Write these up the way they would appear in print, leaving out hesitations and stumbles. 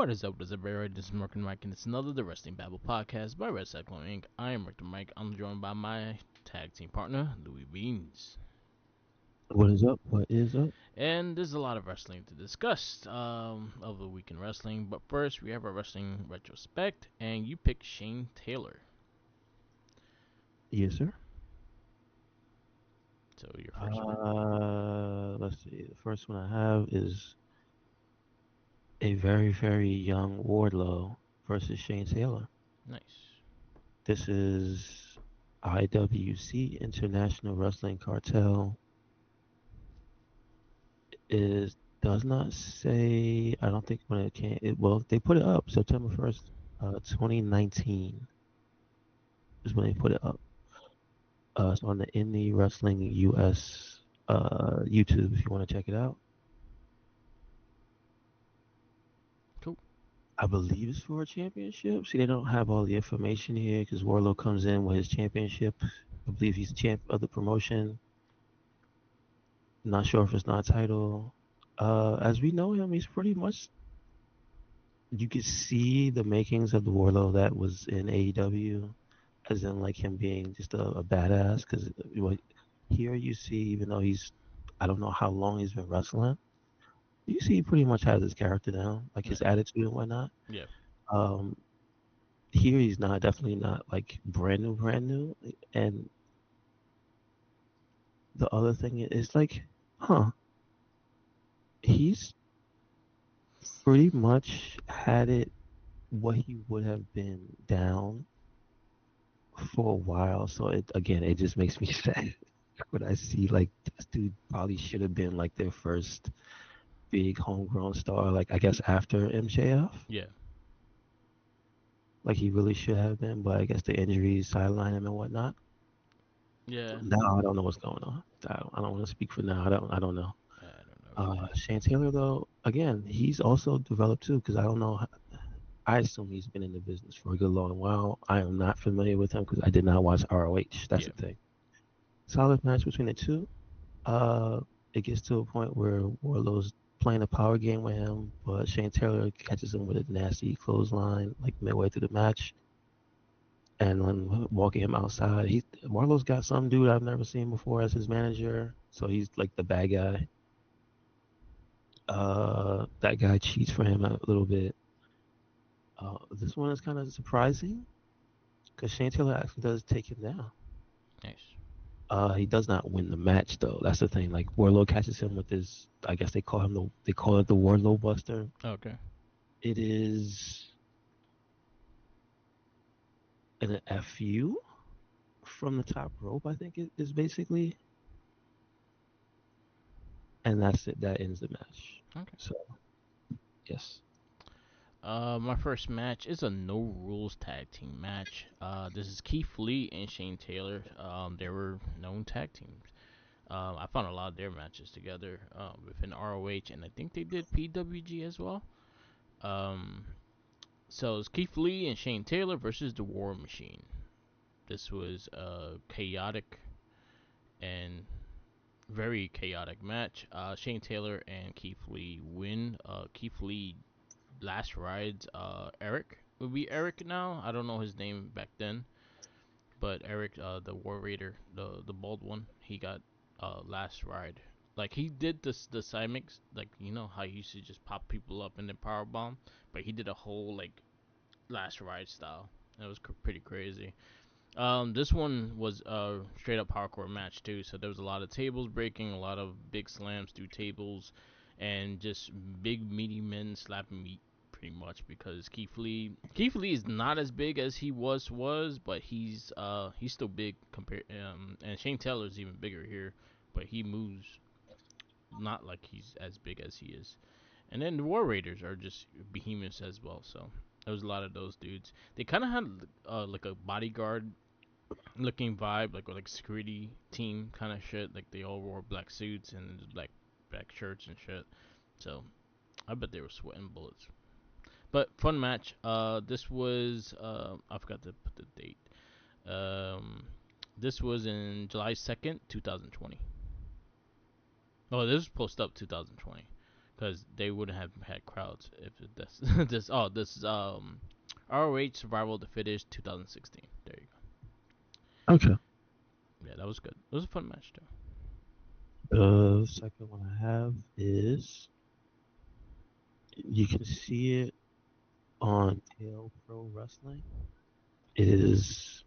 What is up, everybody? This is Merc and Mike, and it's another The Wrestling Babble podcast by Red Cyclone Inc. I am Merc and Mike. I'm joined by my tag team partner, Louis Beans. What is up? What is up? And there's a lot of wrestling to discuss of the week in wrestling. But first, we have our wrestling retrospect, and you picked Shane Taylor. Yes, sir. So, your first pick? Let's see. The first one I have is a very, very young Wardlow versus Shane Taylor. Nice. This is IWC International Wrestling Cartel. Is does not say. I don't think when it came. Well, they put it up September 1st, 2019 is when they put it up. It's on the Indie Wrestling US YouTube if you want to check it out. Cool. I believe it's for a championship. See, they don't have all the information here because Warlow comes in with his championship. I believe he's champ of the promotion. Not sure if it's not a title. As we know him, he's pretty much. You could see the makings of the Warlow that was in AEW, as in like him being just a badass. Because here you see, even though I don't know how long he's been wrestling, you see he pretty much has his character down, like his Right. attitude and whatnot. Yeah. Um, Here he's not definitely not like brand new. And the other thing is like, huh, he's pretty much had it what he would have been down for a while. So it just makes me sad when I see like this dude probably should have been like their first big homegrown star, like I guess after MJF. Yeah. Like he really should have been, but I guess the injuries sideline him and whatnot. Yeah. Now I don't know what's going on. I don't want to speak for now. I don't know. I don't know either. Shane Taylor, though, again, he's also developed too, because I don't know. I assume he's been in the business for a good long while. I am not familiar with him because I did not watch ROH. That's Yeah. the thing. Solid match between the two. Uh, it gets to a point where Warlow's playing a power game with him, but Shane Taylor catches him with a nasty clothesline like midway through the match, and then walking him outside. Warlow's got some dude I've never seen before as his manager, so he's like the bad guy. That guy cheats for him a little bit. This one is kind of surprising because Shane Taylor actually does take him down. Nice. He does not win the match though. That's the thing. Like Warlow catches him with his. I guess they call it the Warlow Buster. Okay. It is an FU from the top rope. I think it is basically, and that's it. That ends the match. Okay. So yes. My first match is a no rules tag team match. This is Keith Lee and Shane Taylor. They were known tag teams. I found a lot of their matches together within ROH, and I think they did PWG as well. Um, so it's Keith Lee and Shane Taylor versus the War Machine. This was a chaotic and very chaotic match. Shane Taylor and Keith Lee win. Keith Lee last rides Eric. Would be Eric now. I don't know his name back then, but Eric, the War Raider, the bald one, he got last ride. Like he did the Cymex, like you know how he used to just pop people up and then power bomb, but he did a whole like last ride style. It was pretty crazy. This one was a straight up hardcore match too, so there was a lot of tables breaking, a lot of big slams through tables, and just big meaty men slapping meat pretty much because Keith Lee is not as big as he was, but he's still big compared and Shane Taylor's even bigger here, but he moves not like he's as big as he is. And then the War Raiders are just behemoths as well, so there was a lot of those dudes. They kind of had like a bodyguard looking vibe, like security team kind of shit. Like they all wore black suits and black shirts and shit. So I bet they were sweating bullets. But fun match. This was I forgot to put the date. Um, this was in July 2nd, 2020. Oh, this was post up 2020 because they wouldn't have had crowds if this this ROH Survival of the Fittest 2016. There you Okay. go. Yeah, that was good. It was a fun match too. The second one I have is you can see it on Tail Pro Wrestling. It is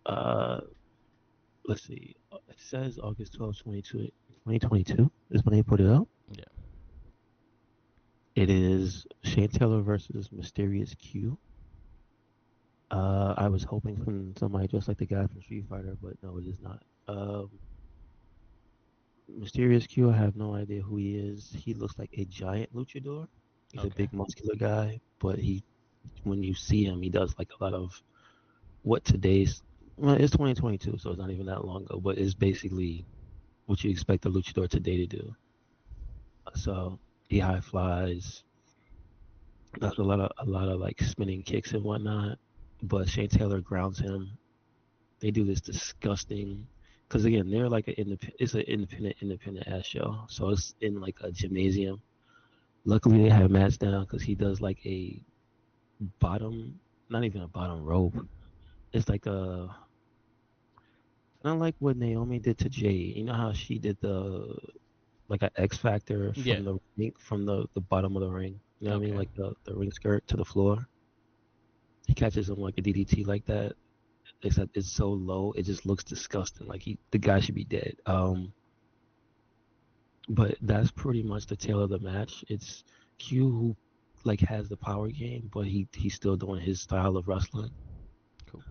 uh let's see. It says August 12th, 2022 is when they put it out. Yeah. It is Shane Taylor versus Mysterious Q. I was hoping from somebody just like the guy from Street Fighter, but no, it is not. Mysterious Q, I have no idea who he is. He looks like a giant luchador. He's a Okay. big muscular guy, but when you see him, he does like a lot of what today's, well, it's 2022, so it's not even that long ago, but it's basically what you expect a luchador today to do. So he high flies, does a lot of like spinning kicks and whatnot. But Shane Taylor grounds him. They do this disgusting, because again they're like it's an independent ass show, so it's in like a gymnasium. Luckily they have mats down because he does like a bottom, not even a bottom rope. It's like a not like what Naomi did to Jade. You know how she did the like a X Factor Yeah. from the ring, from the bottom of the ring. You know what I mean? Okay. Like the ring skirt to the floor. He catches him like a DDT like that. Except it's so low, it just looks disgusting. Like the guy should be dead. But that's pretty much the tail of the match. It's Q who like has the power game, but he's still doing his style of wrestling. Cool.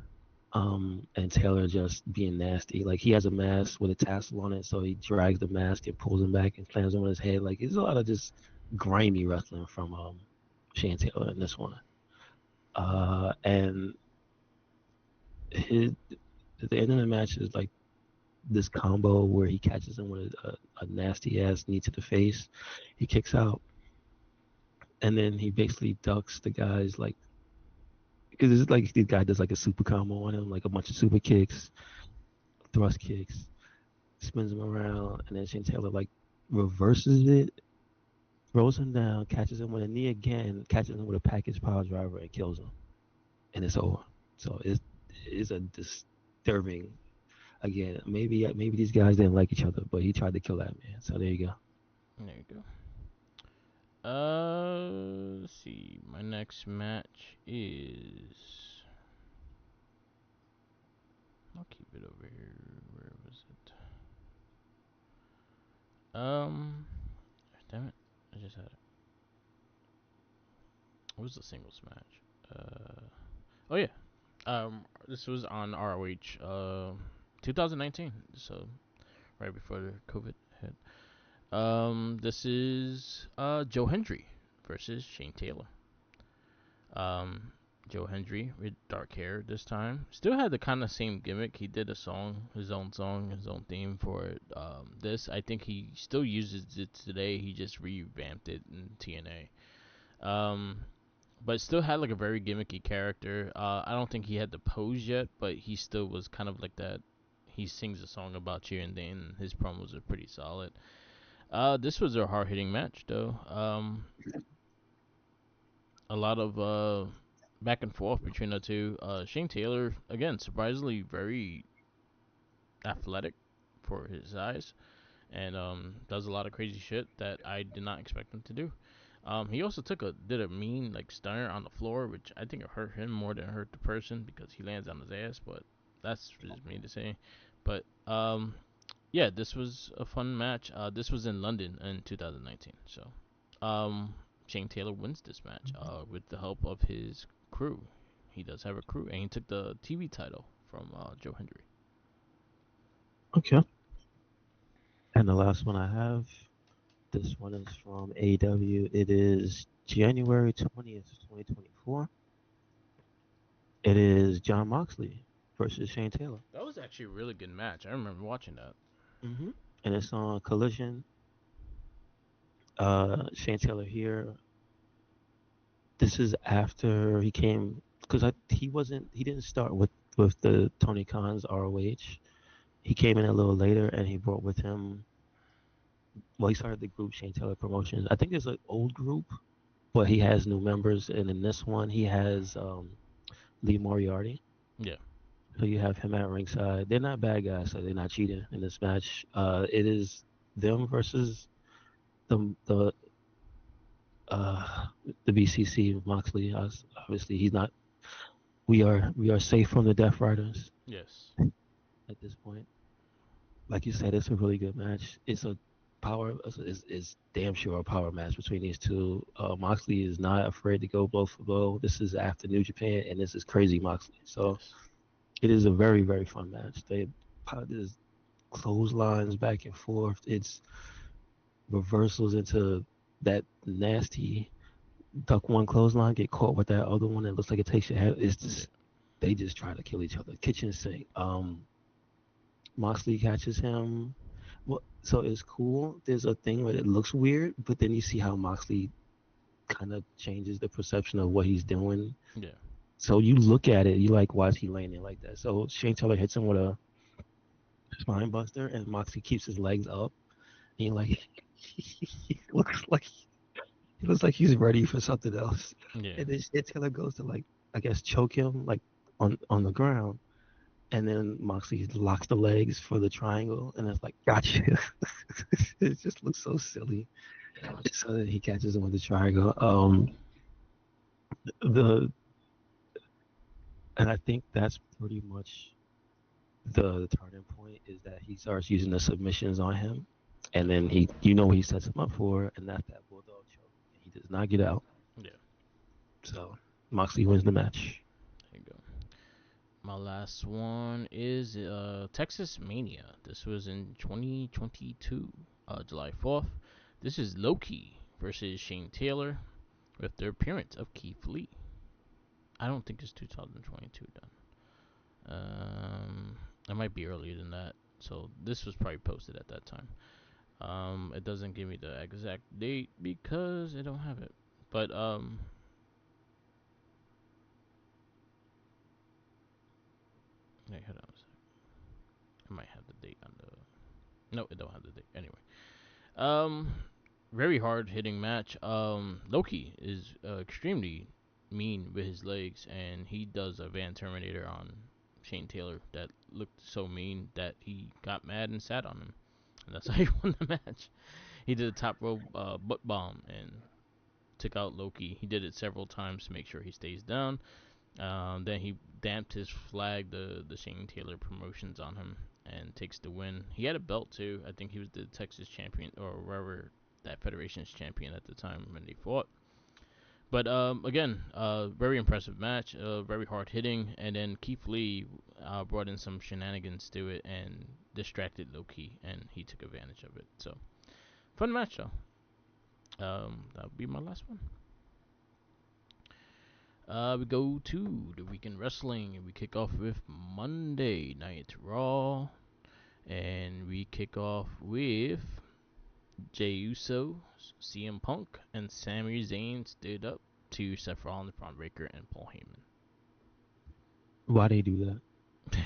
And Taylor just being nasty. Like he has a mask with a tassel on it, so he drags the mask and pulls him back and slams him on his head. Like it's a lot of just grimy wrestling from Shane Taylor in this one. And his at the end of the match is like this combo where he catches him with a nasty ass knee to the face. He kicks out, and then he basically ducks the guy's like, because it's like this guy does like a super combo on him, like a bunch of super kicks, thrust kicks, spins him around, and then Shane Taylor like reverses it, throws him down, catches him with a knee again, catches him with a package power driver, and kills him, and it's over. So it's a disturbing. Again, maybe these guys didn't like each other, but he tried to kill that man. So there you go. There you go. Let's see. My next match is. I'll keep it over here. Where was it? Um, damn it! I just had it. What was the singles match? Oh yeah. This was on ROH. 2019. So right before the COVID hit. This is Joe Hendry versus Shane Taylor. Um, Joe Hendry with dark hair this time. Still had the kind of same gimmick. He did a song, his own theme for it. This I think he still uses it today. He just revamped it in TNA. But still had like a very gimmicky character. I don't think he had the pose yet, but he still was kind of like that. He sings a song about you, and then his promos are pretty solid. This was a hard hitting match though. A lot of back and forth between the two. Shane Taylor, again, surprisingly very athletic for his size, and does a lot of crazy shit that I did not expect him to do. He also did a mean like stunner on the floor, which I think it hurt him more than it hurt the person because he lands on his ass. But that's just me to say. But yeah, this was a fun match. This was in London in 2019. So Shane Taylor wins this match with the help of his crew. He does have a crew, and he took the TV title from Joe Hendry. Okay. And the last one I have, this one is from AEW. It is January 20th, 2024. It is John Moxley versus Shane Taylor. That was actually a really good match. I remember watching that. And it's on Collision. Shane Taylor here. This is after he came, because he didn't start with the Tony Khan's ROH. He came in a little later, and he brought with him Well, he started the group Shane Taylor Promotions. I think it's an old group, but he has new members, and in this one, he has Lee Moriarty. Yeah. So you have him at ringside. They're not bad guys, so they're not cheating in this match. It is them versus the uh the BCC Moxley. Obviously, he's not. We are safe from the Death Riders Yes. at this point. Like you said, it's a really good match. It's a power. It's damn sure a power match between these two. Moxley is not afraid to go blow for blow. This is after New Japan, and this is crazy Moxley. So Yes. it is a very very fun match. There's clotheslines back and forth. It's reversals into that nasty duck one clothesline, get caught with that other one that looks like it takes your head. It's Yeah. just they just try to kill each other. Kitchen sink. Moxley catches him. Well, so it's cool. There's a thing where it looks weird, but then you see how Moxley kind of changes the perception of what he's doing. Yeah. So you look at it, you like, why is he laying there like that? So Shane Taylor hits him with a spine buster, and Moxley keeps his legs up. And you're like, he looks like he's ready for something else. Yeah. And then Shane Taylor goes to like, I guess, choke him like on the ground. And then Moxley locks the legs for the triangle, and it's like, gotcha. It just looks so silly. So then he catches him with the triangle. The and I think that's pretty much the turning point is that he starts using the submissions on him, and then he sets him up for, and that's that bulldog choke, and he does not get out. Yeah. So Moxley wins the match. There you go. My last one is Texas Mania. This was in 2022, July 4th. This is Loki versus Shane Taylor with the appearance of Keith Lee. I don't think it's 2022 done. It might be earlier than that. So this was probably posted at that time. It doesn't give me the exact date because I don't have it. But wait, hold on a second. I might have the date on the. No, it don't have the date. Anyway, um, very hard hitting match. Loki is extremely mean with his legs, and he does a Van Terminator on Shane Taylor that looked so mean that he got mad and sat on him, and that's how he won the match. He did a top rope butt bomb and took out Loki. He did it several times to make sure he stays down. Then he damped his flag, the Shane Taylor Promotions, on him and takes the win. He had a belt too. I think he was the Texas champion or wherever that federation's champion at the time when they fought. But again, very impressive match, very hard hitting, and then Keith Lee brought in some shenanigans to it and distracted Loki, and he took advantage of it. So fun match though. That would be my last one. We go to the weekend wrestling, and we kick off with Monday Night Raw, and we kick off with Jey Uso, CM Punk, and Sami Zayn stood up to Seth Rollins, Braun Breaker, and Paul Heyman. Why they do that?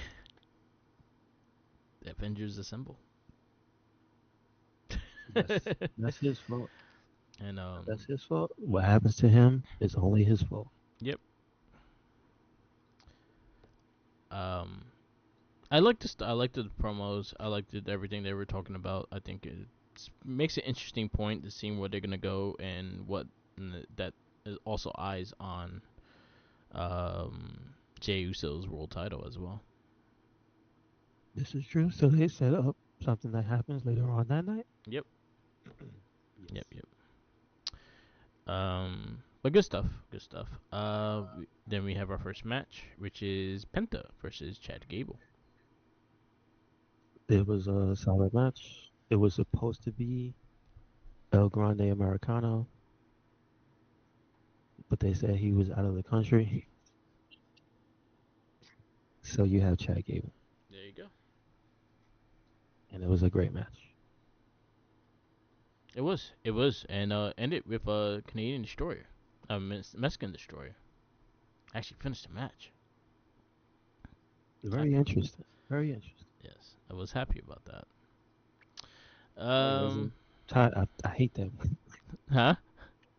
The Avengers assemble. That's his fault. And That's his fault. What happens to him is only his fault. yep. Um, I like I liked the promos. I liked everything they were talking about. I think it makes an interesting point to seeing where they're gonna go and what that is also eyes on Jey Uso's world title as well. This is true. So they set up something that happens later on that night. Yep, Yes. yep, yep. But good stuff, good stuff. Then we have our first match, which is Penta versus Chad Gable. It was a solid match. It was supposed to be El Grande Americano, but they said he was out of the country. So you have Chad Gable, There you go. and it was a great match. It was, and ended with a Canadian destroyer, a Mexican destroyer. Actually finished the match. Very Happy about interesting. Very interesting. Yes, I was happy about that. I Um, wasn't. I hate that move. Huh?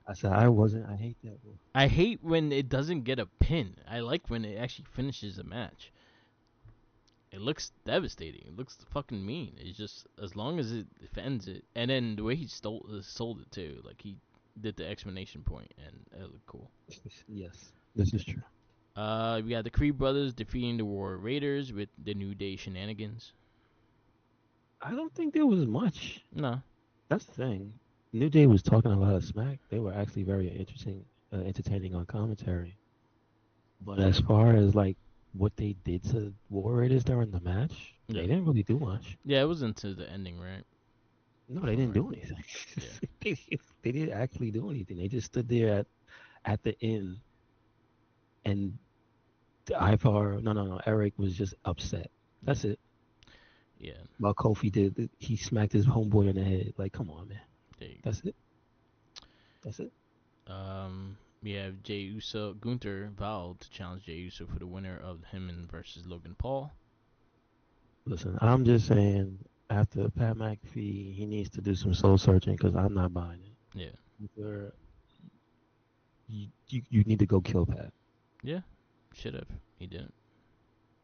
I said I wasn't. I hate that move. I hate when it doesn't get a pin. I like when it actually finishes a match. It looks devastating. It looks fucking mean. It's just as long as it defends it, and then the way he sold it too. Like he did the explanation point, and it looked cool. Yes, this is true. We got the Creed brothers defeating the War Raiders with the New Day shenanigans. I don't think there was much. No, That's the thing. New Day was talking a lot of smack. They were actually very interesting, entertaining on commentary. But as far as like what they did to War Raiders during the match, yeah, they didn't really do much. yeah. It was into the ending, right? No, they From didn't right. do anything. Yeah, they, they didn't actually do anything. They just stood there at the end, and Ivar, no, Eric was just upset. yeah, That's it. yeah. While Kofi did, he smacked his homeboy in the head. Like, come on, man. There you That's it. That's it. go. We have Jey Uso. Gunther vowed to challenge Jey Uso for the winner of him and versus Logan Paul. Listen, I'm just saying, after Pat McAfee, he needs to do some soul searching because I'm not buying it. Yeah, Either you need to go kill Pat. yeah. Should have. He didn't.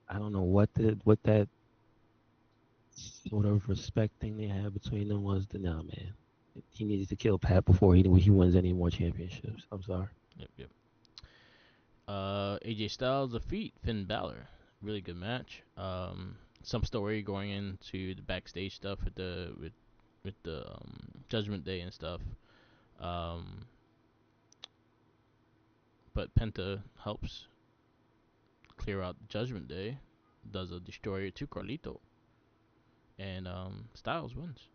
I don't know what that sort of respect thing they had between them was. Nah, man, he needed to kill Pat before he wins any more championships. I'm sorry. Yep, yep. AJ Styles defeat Finn Balor. Really good match. Some story going into the backstage stuff with the Judgment Day and stuff. Um, but Penta helps clear out Judgment Day. Does a destroyer to Carlito, and Styles wins.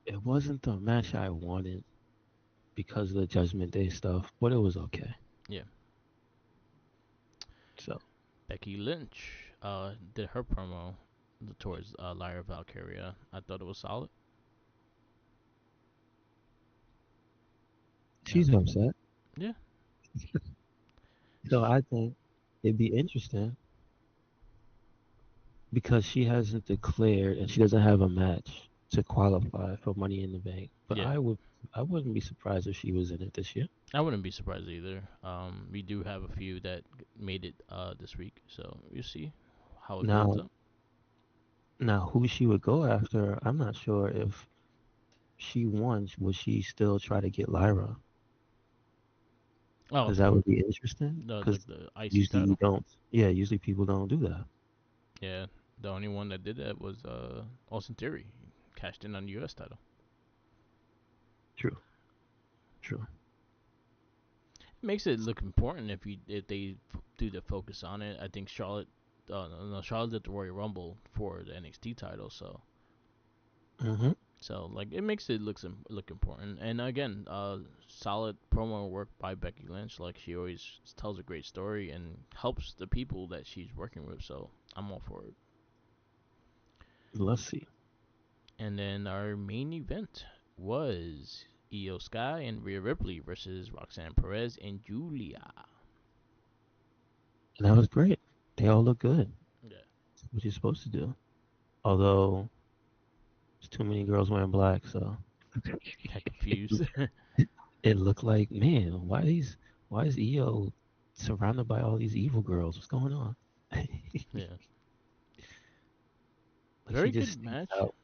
It wasn't the match I wanted because of the Judgment Day stuff, but it was okay. Yeah. So Becky Lynch did her promo towards Lyra Valkyria. I thought it was solid. Yeah. she's upset. Yeah. So I think it'd be interesting because she hasn't declared and she doesn't have a match to qualify for Money in the Bank. But Yeah. I wouldn't be surprised if she was in it this year. I wouldn't be surprised either. We do have a few that made it this week, so we'll see how it builds Now, up. who she would go after, I'm not sure if she won. Would she still try to get Lyra? Oh, Because that for would be interesting. the Because like the IC usually you title. don't. Yeah, usually people don't do that. Yeah, the only one that did that was Austin Theory, cashed in on the US title. True. True. It makes it look important if they do the focus on it. I think Charlotte, no, Charlotte did the Royal Rumble for the NXT title, Hmm. so like it makes it look important. And again, solid promo work by Becky Lynch. Like she always tells a great story and helps the people that she's working with. So I'm all for it. Let's see. And then our main event was Io Sky and Rhea Ripley versus Roxanne Perez and Julia. And that was great. They all look good. Yeah, What you're supposed to do. Although there's too many girls wearing black, so got it, confused. it looked like, man, why is EO surrounded by all these evil girls? What's going on? Yeah, Like she very just good stands match. out.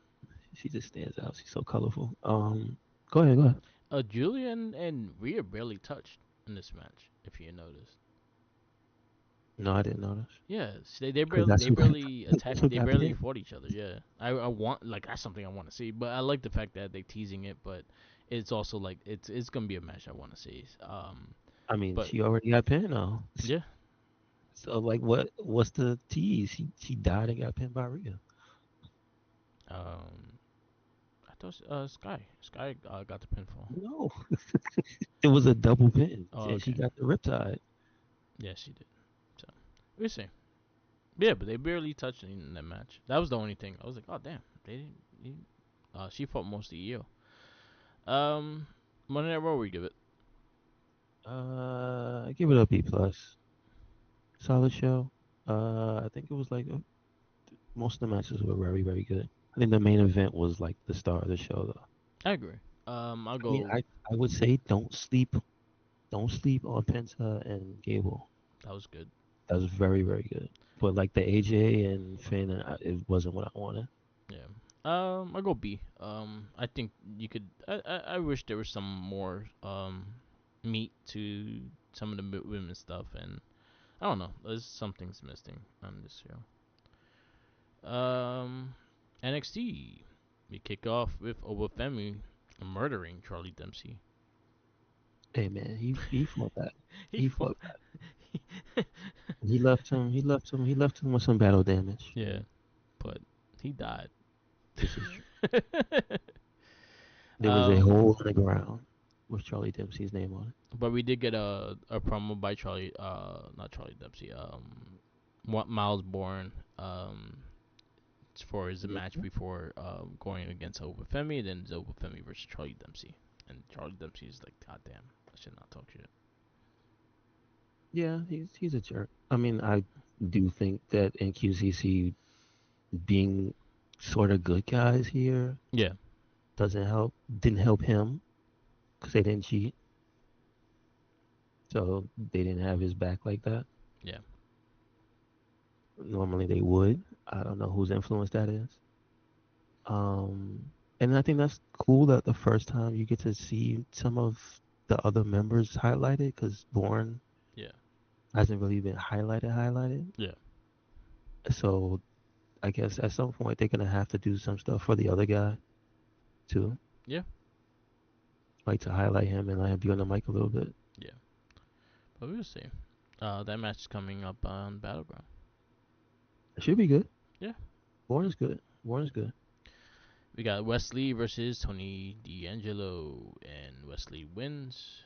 She just stands out. She's so colorful. Go ahead, go ahead. Julia and Rhea barely touched in this match, if you noticed. No, I didn't notice. Yeah, Cause that's they who barely that's attacked. who They got barely pinned. fought each other. Yeah, I want like that's something I want to see. But I like the fact that they teasing it. But it's also like it's gonna be a match I want to see. I mean, But she already got pinned though. yeah, So like, what's the tease? She died and got pinned by Rhea. um, I thought Sky got the pinfall. No, it was a double pin, Oh, and she okay. got the riptide. Yeah, she did. So we see. Yeah, but they barely touched in that match. That was the only thing. I was like, oh damn, they didn't. She fought most of the Io. Um, Monday Night Raw, we give it. I give it a B plus. Solid show. I think it was like most of the matches were very, very good. I think the main event was like the star of the show, though. I agree. I'll I mean, go. I would say don't sleep on Penta and Gable. That was good. That was very very good. But like the AJ and Finn, it wasn't what I wanted. Yeah. I'll go B. I think you could. I wish there was some more meat to some of the women's stuff, and I don't know. There's something's missing on this show. NXT. We kick off with Obafemi murdering Charlie Dempsey. Hey man, he fought that. he He fought. fought that. He left him. He left him. He left him with some battle damage. Yeah, but he died. This is true. There was a um, hole in the ground with Charlie Dempsey's name on it. but we did get a promo by Charlie. Not Charlie Dempsey. What Miles Bourne. For his match Mhm. before going against Obafemi, then it's Obafemi versus Charlie Dempsey, and Charlie Dempsey is like, God damn, I should not talk shit. Yeah, he's a jerk. I mean, I do think that in QCC being sort of good guys here Yeah, doesn't help. Didn't help him because they didn't cheat, so they didn't have his back like that. yeah, Normally they would. I don't know whose influence that is. And I think that's cool that the first time you get to see some of the other members highlighted because Bourne yeah, hasn't really been highlighted. yeah, So I guess at some point they're gonna have to do some stuff for the other guy too, yeah, like to highlight him and let him be on the mic a little bit. yeah. But we'll see. That match is coming up on Battleground. It should be good. Yeah, Bourne is good. Bourne is good. we got Wesley versus Tony D'Angelo, and Wesley wins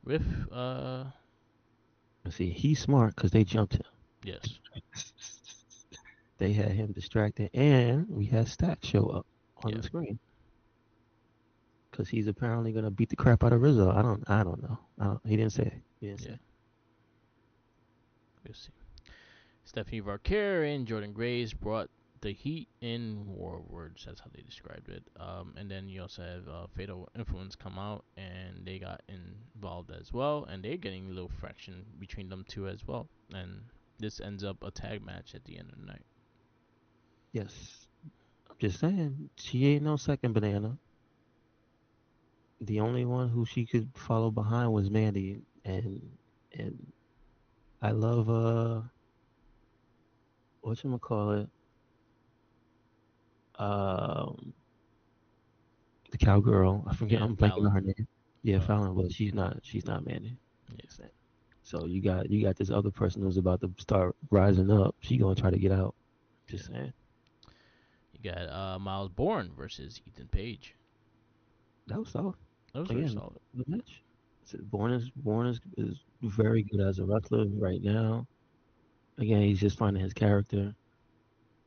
with And see, he's smart because they jumped him. yes, They had him distracted, and we had Stat show up on yeah, the screen because he's apparently gonna beat the crap out of Rizzo. I don't know. He didn't say. He didn't yeah. say. We'll see. Stephanie Varker and Jordan Grace brought the heat in war words. That's how they described it. And then you also have Fatal Influence come out, and they got involved as well, and they're getting a little fraction between them two as well. And this ends up a tag match at the end of the night. Yes, I'm just saying she ain't no second banana. The only one who she could follow behind was Mandy, and I love whatchamacallit, um the cowgirl. I forget. Yeah, I'm blanking on Fallon. her name. Yeah, Uh, Fallon, but she's not Mandy. yeah, Just saying. So you got this other person who's about to start rising up. She gonna try to get out. yeah. Just saying. You got Miles Bourne versus Ethan Page. That was solid. That was very Again, solid. the match. Born is very good as a wrestler right now. Again, he's just finding his character.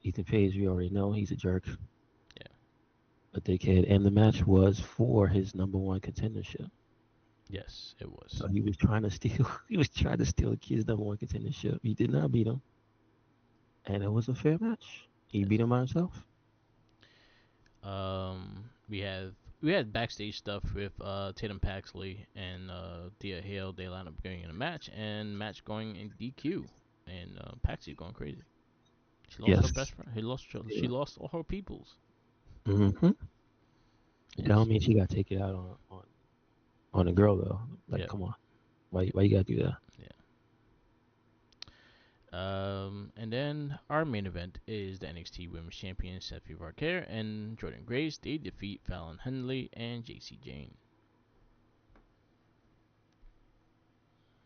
Ethan Page, we already know he's a jerk, Yeah. a dickhead, and the match was for his number one contendership. Yes, it was. So he was trying to steal. He was trying to steal the kid's number one contendership. He did not beat him, and it was a fair match. He Yes. beat him by himself. We had backstage stuff with Tatum Paxley and Thea Hale. They line up getting in a match, and match going in DQ, and Paxley going crazy. She lost her Yes. best friend. She lost all her peoples. Mm-hmm. That And don't mean she got to take it out on a girl though. Like, yeah, come on, why you gotta do that? yeah. And then our main event is the NXT Women's Champion Stephanie Varker and Jordan Grace. They defeat Fallon Henley and JC Jane.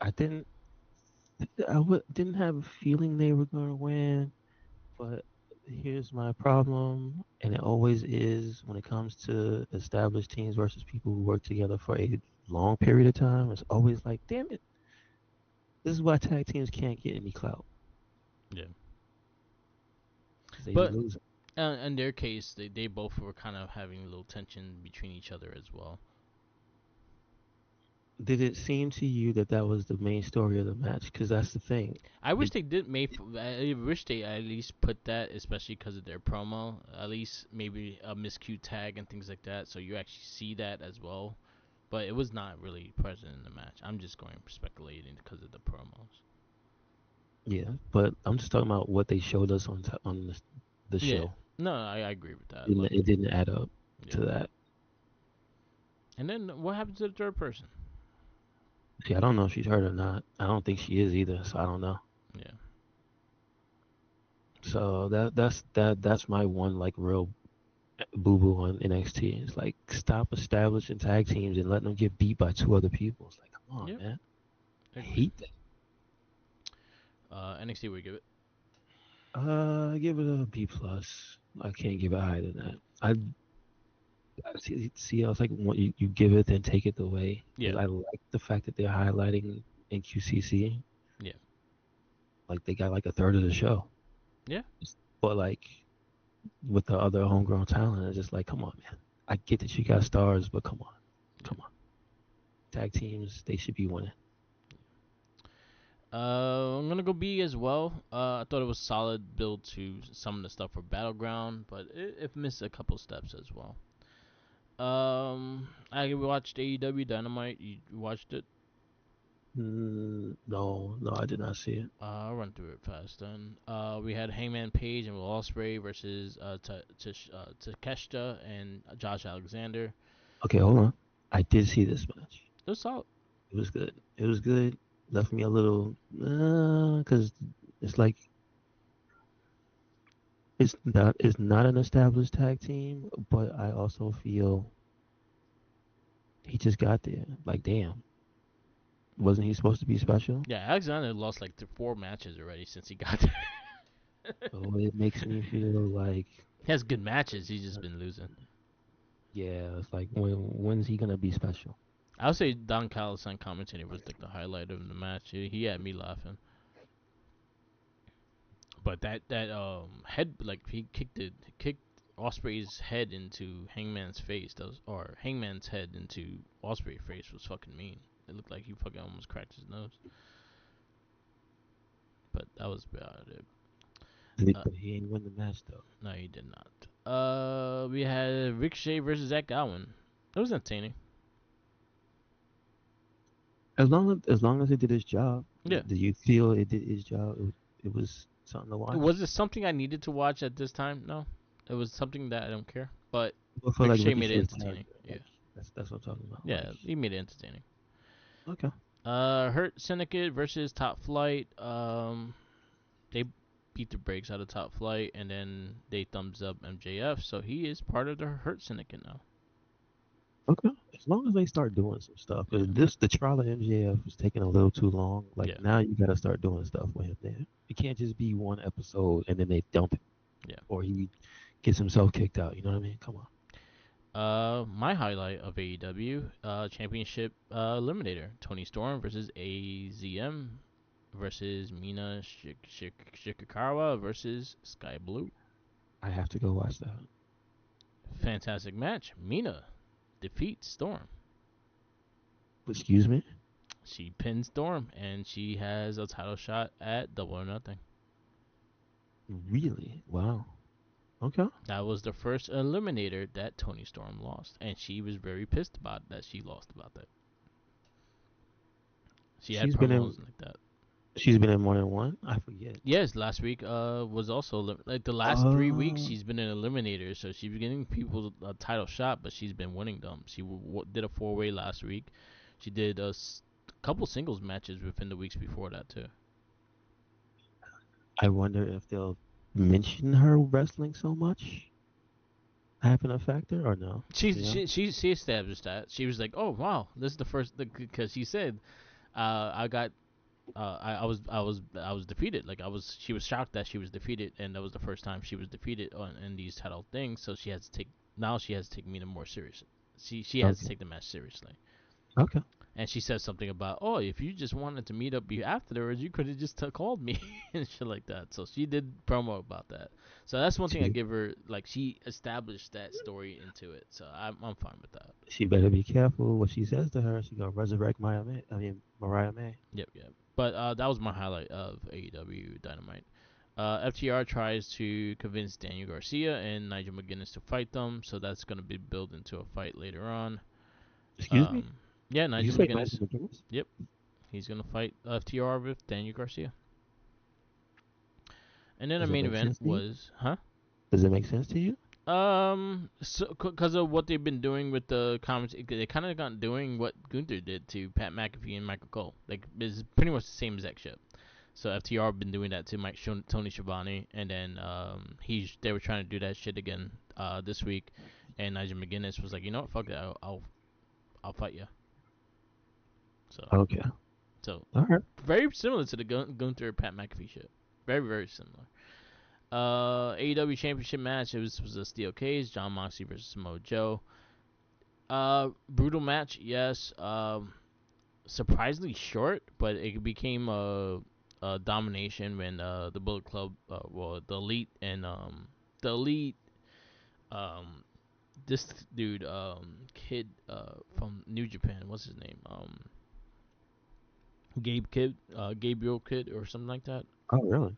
I didn't. Didn't have a feeling they were gonna win, but here's my problem, and it always is when it comes to established teams versus people who work together for a long period of time. It's always like, damn it, this is why tag teams can't get any clout Yeah, because they be but losing. in their case, they both were kind of having a little tension between each other as well. Did it seem to you that that was the main story of the match? Because that's the thing. I wish It, they did make. I wish they at least put that, especially because of their promo. At least maybe a miscue tag and things like that, so you actually see that as well. But it was not really present in the match. I'm just going speculating because of the promos. yeah, but I'm just talking about what they showed us on the Yeah, show. no, I agree with that. It, Like, it didn't add up yeah. to that. And then what happened to the third person? See, I don't know if she's hurt or not. I don't think she is either, so I don't know. Yeah, So that's my one like real boo boo on NXT. It's like stop establishing tag teams and letting them get beat by two other people. It's like, come on, yep, man. I agree. hate that. NXT, we give it. I give it a B plus. I can't give it higher than that. I see. I was like, what you give it, then take it away Yeah, because I like the fact that they're highlighting in QCC. yeah, Like they got like a third of the show, yeah, but like with the other homegrown talent, it's just like, come on, man. I get that you got stars, but yeah. come on. Tag teams, they should be winning. I'm gonna go B as well. I thought it was solid build to some of the stuff for Battleground, but it missed a couple steps as well. I watched AEW Dynamite. You watched it? No, no, I did not see it. I'll run through it fast then. We had Hangman Page and Will Ospreay versus Takeshita and Josh Alexander. Okay, hold on. I did see this match. It was solid. It was good. It was good. Left me a little, because it's like it's not an established tag team, but I also feel he just got there. Like, damn, wasn't he supposed to be special? Yeah, Alexander lost like 4 matches already since he got there. So it makes me feel like, He has good matches. He's just been losing. yeah, it's like when's he gonna be special? I would say Don Callis on commentating was like the highlight of the match. He had me laughing. But that head, like, he kicked Osprey's head into Hangman's face. That was, or Hangman's head into Osprey's face, was fucking mean. It looked like he fucking almost cracked his nose. But that was about it. Uh, But he ain't win the match though. no, he did not. We had Ricochet versus Zach Gowen. It was entertaining. As long as it did its job, Yeah. do you feel it did its job? It was something to Was watch. it something I needed to watch at this time? No. It was something that I don't care. But But for like Ricochet made it Ricochet's entertaining. character, Yeah. like that's what I'm talking about. Like, Yeah, he made it entertaining. okay, Hurt Syndicate versus Top Flight. They beat the brakes out of Top Flight, and then they thumbs up MJF, so he is part of the Hurt Syndicate now. okay. As long as they start doing some stuff, Yeah, because the trial of MJF was taking a little too long. Like yeah, now, you got to start doing stuff with him. There, it can't just be one episode and then they dump him, yeah. or he gets himself kicked out. You know what I mean? Come on. My highlight of AEW Championship Eliminator: Tony Storm versus AZM versus Mina Shikakawa versus Sky Blue. I have to go watch that. Fantastic match. Mina defeats Storm. Excuse me. She pins Storm, and she has a title shot at Double or Nothing. Really? Wow. Okay. That was the first eliminator that Tony Storm lost, and she was very pissed about that she lost about that. She had She's been in. promos like that. She's been in more than one. I forget. Yes, last week was also like the last 3 weeks Uh, she's been an eliminator, so she's been getting people a title shot, but she's been winning them. She did a 4-way last week. She did couple singles matches within the weeks before that too. I wonder if they'll mention her wrestling so much having a factor or no. She You know? she she she established that she was like, oh wow, this is the first because she said, I got I was defeated. Like she was shocked that she was defeated, and that was the first time she was defeated in these title things. So she has to take Mina more serious. She has to Okay. take the match seriously. Okay. And she said something about, oh, if you just wanted to meet up afterwards, you could have just called me and shit like that. So she did promo about that. So that's one thing I She give her. Like she established that story into it. So I'm fine with that. she better be careful what she says to her. She gonna resurrect Maya May. I mean Mariah May. Yep, yep. But that was my highlight of AEW Dynamite. FTR tries to convince Daniel Garcia and Nigel McGuinness to fight them, so that's going to be built into a fight later on. Excuse me. Um, yeah, You Nigel say Nigel McGuinness. McGuinness? Yep, he's going to fight FTR with Daniel Garcia. And then the Does it main make event sense to you? was, huh? Does it make sense to you? So because of what they've been doing with the comments, they kind of got doing what Gunther did to Pat McAfee and Michael Cole. Like it's pretty much the same exact shit. So FTR been doing that to Tony Schiavone, and then they were trying to do that shit again this week, and Nigel McGuinness was like, you know what, fuck that, I'll fight you. So Okay. so All right. very similar to the Gunther Pat McAfee shit. Very similar. AEW Championship match. It was a steel cage. John Moxley versus Samoa Joe. Brutal match, yes. Surprisingly short, but it became a domination when the Bullet Club, well, the Elite and the Elite, um, this dude, kid, from New Japan, what's his name? Gabriel Kid or something like that. Oh really?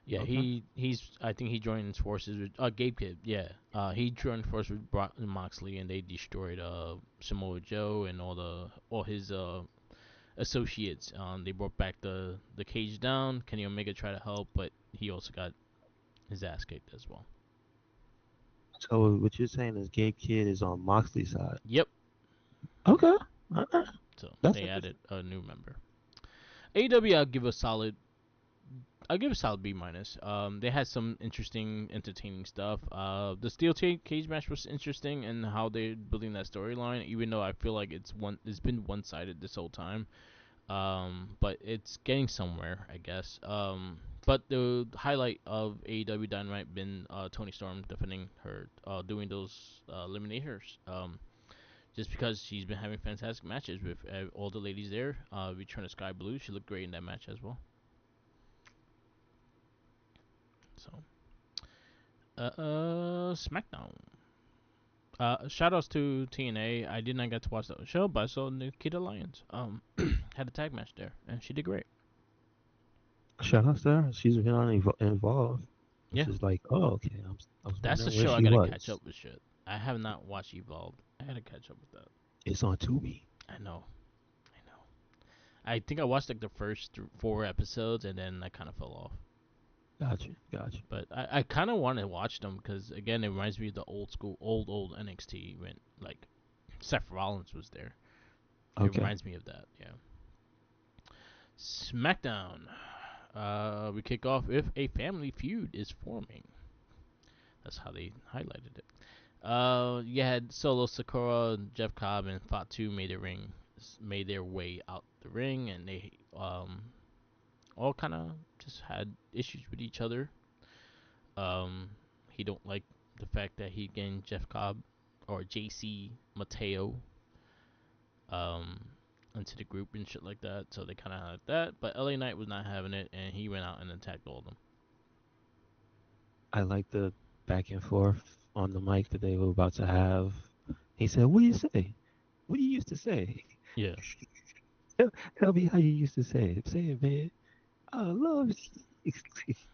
Yeah, Okay. he's. I think he joined forces with Gabe Kidd. Yeah, he joined forces with Brock and Moxley, and they destroyed Samoa Joe and all his associates. They brought back the cage down. Kenny Omega tried to help, but he also got his ass kicked as well. So what you're saying is Gabe Kidd is on Moxley's side. Yep. Okay. All right. So That's they added interesting. a new member. AEW, I'll give a solid. I'll give a solid B minus. They had some interesting, entertaining stuff. The steel cage match was interesting and how they're building that storyline. Even though I feel like it's been one sided this whole time. But it's getting somewhere, I guess. But the highlight of AEW Dynamite been Tony Storm defending her, doing those eliminators. Just because she's been having fantastic matches with all the ladies there. Return to Sky Blue, she looked great in that match as well. So, SmackDown. Shout outs to TNA. I did not get to watch that show, but I saw Nikita Lyons. Had a tag match there, and she did great. Shout out to her. She's been on involved, which Yeah, is like, oh, okay. I was that's the wondering where show I she gotta catch was. up with. Shit, I have not watched Evolved. I gotta catch up with that. It's on Tubi. I know, I know. I think I watched like the first four episodes, and then I kind of fell off. Gotcha. Gotcha. But I kind of want to watch them because again, it reminds me of the old school, old NXT when like Seth Rollins was there. It Okay. reminds me of that. Yeah. SmackDown. We kick off with a family feud is forming. That's how they highlighted it. You had Solo Sakura, Jeff Cobb, and Fatu made their way out the ring, and they all kind of just had issues with each other. Um, he don't like the fact that he gained Jeff Cobb or JC Mateo um into the group and shit like that. So they kind of had that, but LA Knight was not having it, and he went out and attacked all of them. I like the back and forth on the mic that they were about to have. He said, "What do you say? What do you used to say? Yeah, Tell me how you used to say it. Say it, man. I love you."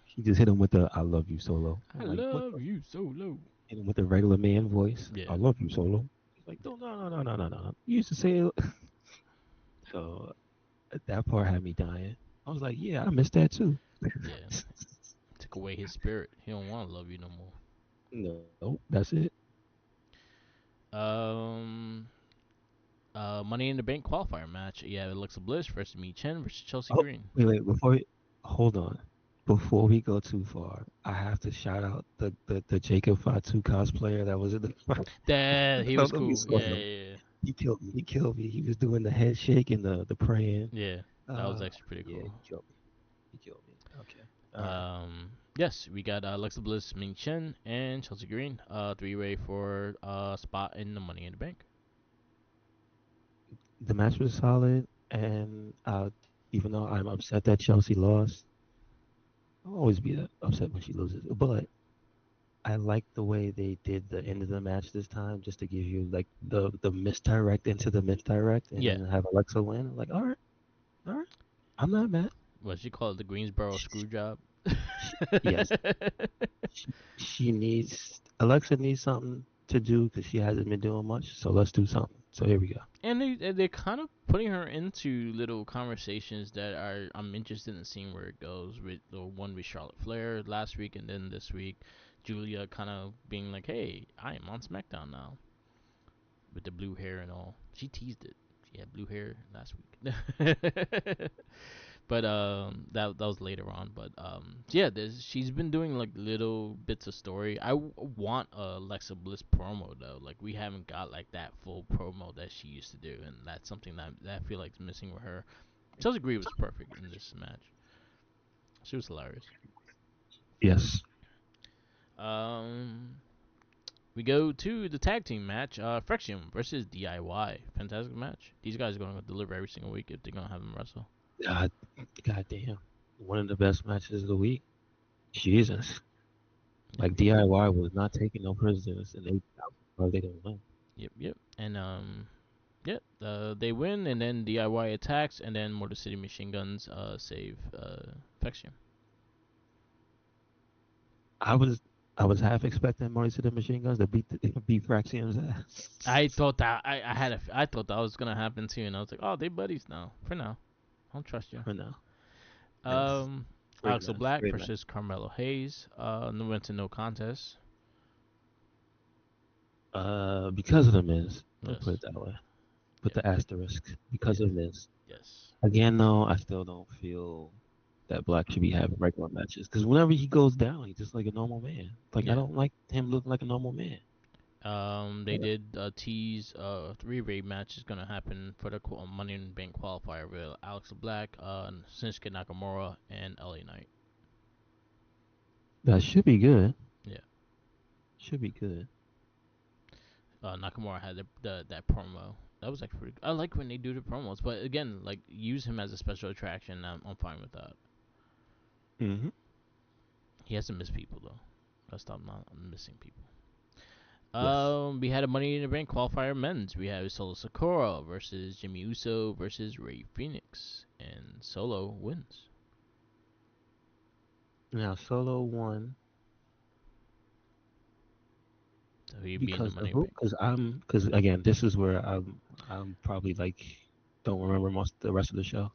He just hit him with the "I love you" solo. I I'm like, what love the? you solo. Hit him with the regular man voice. Yeah, "I love you" solo. He's like, no, no, no, no, no, no, no. You used to say it. So that part had me dying. I was like, yeah, I missed that too. yeah. Took away his spirit. He don't want to love you no more. No, that's it. Um, Money in the Bank qualifier match. Yeah, Alexa Bliss versus Mi Chen versus Chelsea Oh, Green. wait, hold on. Before we go too far, I have to shout out the Jacob Fatu cosplayer that was in the That he was Let me cool. saw Yeah, him. yeah, He killed me. He killed me. He was doing the head shake and the praying. yeah. Yeah, that was Uh, actually pretty yeah, cool. he killed me. He killed me. Okay. All right. Yes, we got Alexa Bliss, Ming Chen, and Chelsea Green. Three-way for spot in the Money in the Bank. the match was solid, and even though I'm upset that Chelsea lost, I'll always be upset when she loses. But I like the way they did the end of the match this time, just to give you like the misdirect into the misdirect, and Yeah, then have Alexa win. Like, all right, I'm not mad. what she called the Greensboro screw job. Yes, she needs Alexa needs something to do because she hasn't been doing much. So let's do something. So here we go. And they're kind of putting her into little conversations that are I'm interested in seeing where it goes. With the one with Charlotte Flair last week, and then this week, Julia kind of being like, "Hey, I am on SmackDown now with the blue hair and all." She teased it. She had blue hair last week. But that was later on. But yeah, she's been doing like little bits of story. Want a Alexa Bliss promo though. Like we haven't got like that full promo that she used to do, and that's something that I feel like is missing with her. Chelsea Green was perfect in this match. She was hilarious. Yes, Um, we go to the tag team match. Friction versus DIY. Fantastic match. These guys are going to deliver every single week if they're going to have them wrestle. God, God damn, one of the best matches of the week. Jesus, Yep. like DIY was not taking no prisoners, and they didn't win. Yep. Yep. And yeah, they win, and then DIY attacks, and then Motor City Machine Guns save Fexion. I was I was half expecting Marty to the Machine Guns to beat Fraxium's ass. I thought that I thought that was gonna happen too, and I was like, oh, they buddies now. For now, I don't trust you. For now, yes, Um, great Alexa match, Black great match. versus Carmelo Hayes. No went to no contest. Because of the Miz, I'll put Yes. it that way. Put Yep. the asterisk because Yep. of Miz. Yes. Again, though, I still don't feel that Black should be having regular matches because whenever he goes down, he's just like a normal man. Like I Yeah. don't like him looking like a normal man. They did tease three-way match is gonna happen for the Money in the Bank qualifier with Alex Black, Shinsuke Nakamura, and LA Knight. That should be good. Yeah. Should be good. Nakamura had that promo. That was actually pretty. I like when they do the promos, but again, like use him as a special attraction. I'm fine with that. Hmm. He has to miss people though. Let's stop not missing people. Yes. We had a Money in the Bank qualifier men's. We have Solo Sakura versus Jimmy Uso versus Ray Phoenix, and Solo wins. Now Solo won So he'd be in the because of Money in the who? Bank. Because again, this is where I'm probably like don't remember most the rest of the show.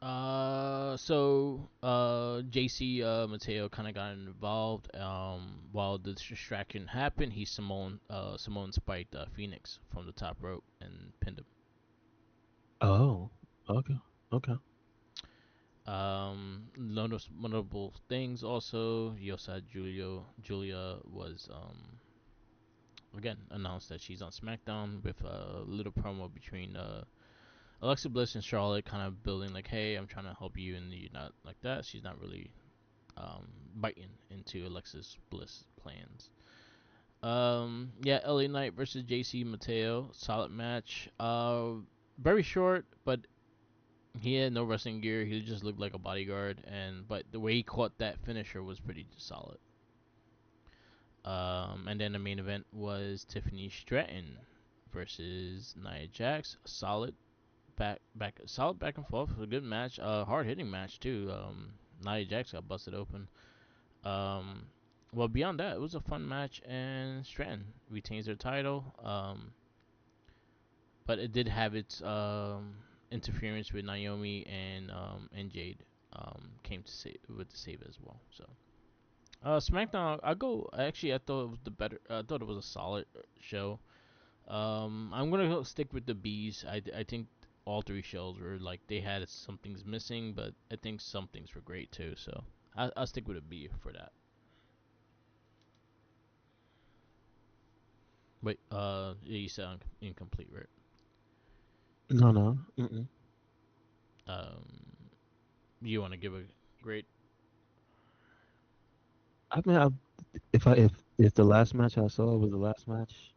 JC Mateo kind of got involved. While the distraction happened, Simone spiked Phoenix from the top rope and pinned him. Oh, okay, okay. Notable things also. Yosa Julia was again announced that she's on SmackDown with a little promo between Alexa Bliss and Charlotte, kind of building like, hey, I'm trying to help you, and you're not like that. She's not really biting into Alexis Bliss plans. Yeah, LA Knight versus JC Mateo, solid match. Very short, but he had no wrestling gear. He just looked like a bodyguard, and but the way he caught that finisher was pretty solid. And then the main event was Tiffany Stratton versus Nia Jax. Solid back and forth. A good match. Hard hitting match too. Nia Jax got busted open. Um, well, beyond that, it was a fun match, and Stratton retains her title. But it did have its interference with Naomi and Jade. Came to save with the save as well. So SmackDown, I go. Actually, I thought it was the better. I thought it was a solid show. I'm gonna stick with the bees. I think all three shows were like they had some things missing, but I think some things were great too. So I'll stick with a B for that. Wait, yeah, you sound incomplete, right? No, no. Mm-mm. Um, you want to give a great? I mean, if the last match I saw was the last match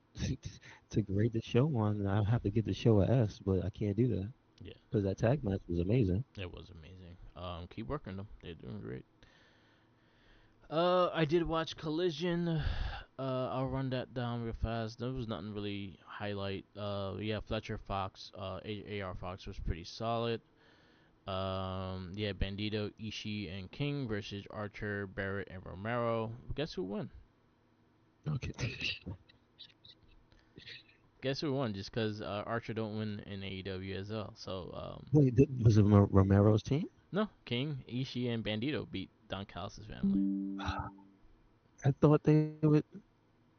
to grade the show on, I have to give the show a S, but I can't do that. Yeah, because that tag match was amazing. it was amazing. Keep working them. They're doing great. I did watch Collision. I'll run that down real fast. There was nothing really highlight. Yeah, Fletcher Fox, AR Fox was pretty solid. Yeah, Bandito, Ishii, and King versus Archer, Barrett, and Romero. Guess who won? Okay. Guess who won? Just because Archer don't win in AEW as well. So Wait, was it Romero's team? no, King, Ishii, and Bandito beat Don Callis' family. I thought they would.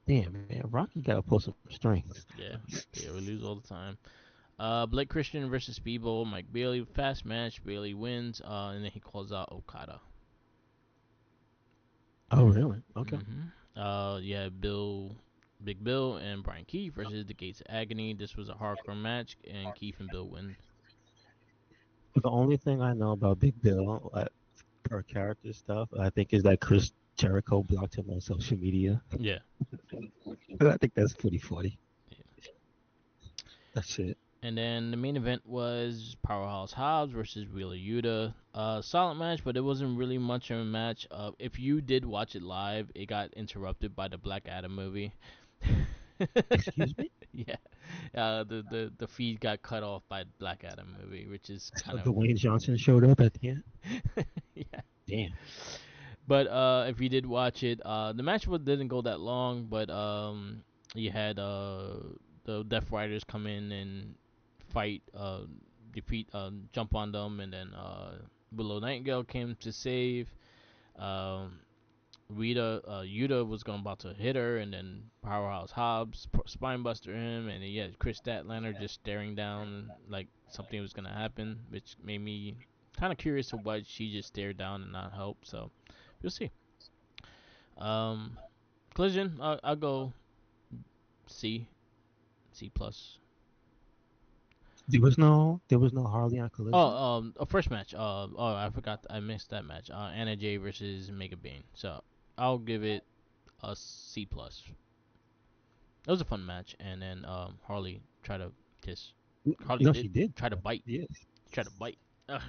Damn, man, Rocky gotta pull some strings. Yeah, yeah, we lose all the time. Blake Christian versus Speedball, Mike Bailey, fast match. Bailey wins, and then he calls out Okada. Oh, really? Okay. Yeah, Big Bill, and Brian Keefe versus the Gates of Agony. This was a hardcore match, and Keefe and Bill win. The only thing I know about Big Bill, per character stuff, I think is that Chris Jericho blocked him on social media. Yeah, I think that's pretty funny. yeah. That's it. And then the main event was Powerhouse Hobbs versus Wheeler Yuta. Solid match, but it wasn't really much of a match. If you did watch it live, it got interrupted by the Black Adam movie. Excuse me? Yeah, the feed got cut off by Black Adam movie, which is So kind of Dwayne Johnson showed up at the end? yeah. Damn. But if you did watch it, the match didn't go that long, but you had the Death Riders come in and fight, defeat, jump on them, and then Willow Nightingale came to save. Um, Yuta was going about to hit her, and then Powerhouse Hobbs spine buster him, and then, yeah, Chris Statlander just staring down like something was gonna happen, which made me kind of curious to why she just stared down and not help. So we'll see. Um, Collision, I'll go C, C plus. There was no Harley on Oh, Collision. first match. Oh, I forgot. I missed that match. Anna Jay versus Mega Bane. So I'll give it a C plus. It was a fun match, and then Harley tried to kiss. Harley No, did she did. try to bite. Yes, Try to bite. Ugh.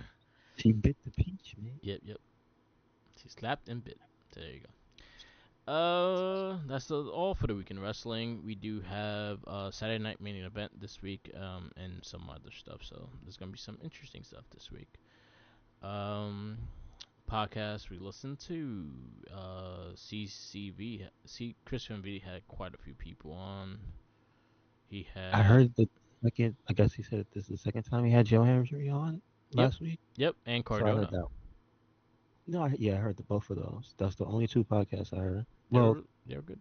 she bit the peach, man. Yep, yep. She slapped and bit. So there you go. That's all for the weekend wrestling. We do have Saturday night main event this week, and some other stuff. So there's gonna be some interesting stuff this week. Um, Podcast we listened to, CCV. Christian V had quite a few people on. He I had heard the second. I guess he said this is the second time he had Joe Henry on yep, last week. yep, and So I heard Cardona. that. No, yeah, I heard the both of those. That's the only two podcasts I heard. They Well, were they were good.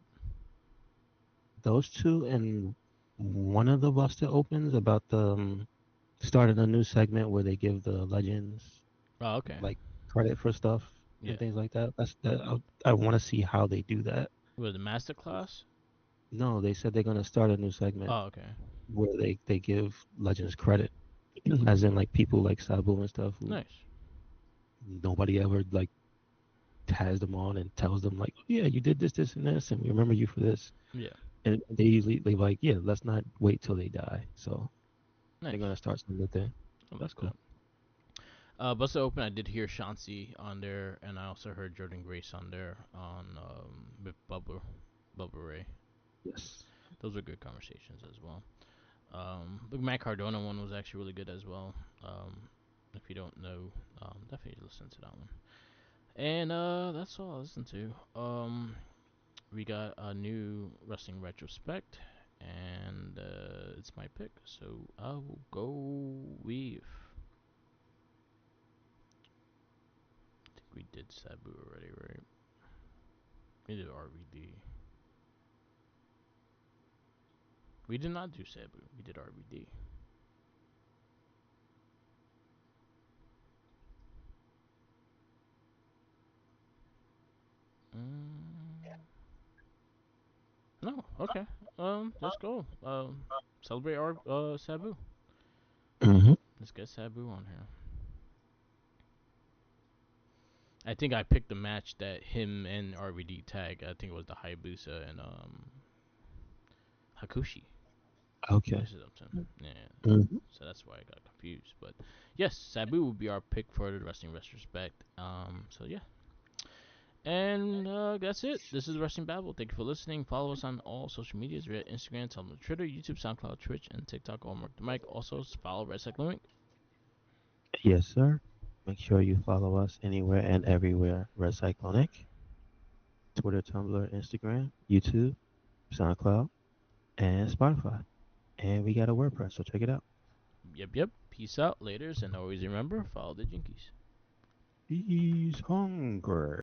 those two and one of the Busted Opens about the starting a new segment where they give the legends Oh, okay. like credit for stuff Yeah. and things like that. That's that. I want to see how they do that. With the master class. No, they said they're gonna start a new segment Oh, okay. where they give legends credit, as in like people like Sabu and stuff who Nice. nobody ever like has them on and tells them like, yeah, you did this, this, and this, and we remember you for this. Yeah. And they usually they like, yeah, let's not wait till they die. So they're Nice. gonna start something there. Oh, That's that's cool. cool. Busted Open, I did hear Chauncey on there, and I also heard Jordan Grace on there on with Bubba Ray. Yes. Those were good conversations as well. The Matt Cardona one was actually really good as well. If you don't know, definitely listen to that one. And that's all I listened to. We got a new wrestling retrospect, and it's my pick, so I will go with. I think we did Sabu already, right? We did RVD. We did not do Sabu. We did RVD. Mm, no, okay. Let's go. Celebrate our Sabu. Hmm. Let's get Sabu on here. I think I picked the match that him and RVD tag. I think it was the Hayabusa and Hakushi. Okay. Versus Upton. Yeah. Hmm. So that's why I got confused. But yes, Sabu would be our pick for the Wrestling Retrospect. So yeah. And that's it. This is the Wrestling Babble. Thank you for listening. Follow us on all social medias. We're at Instagram, Tumblr, Twitter, YouTube, SoundCloud, Twitch, and TikTok. All Mark the Mic. Also, follow Red Cycling Link. Yes, sir. Make sure you follow us anywhere and everywhere. Recyclonic, Twitter, Tumblr, Instagram, YouTube, SoundCloud, and Spotify. And we got a WordPress, so check it out. Yep, yep. Peace out. Laters. And always remember, follow the Jinkies. He's hungry.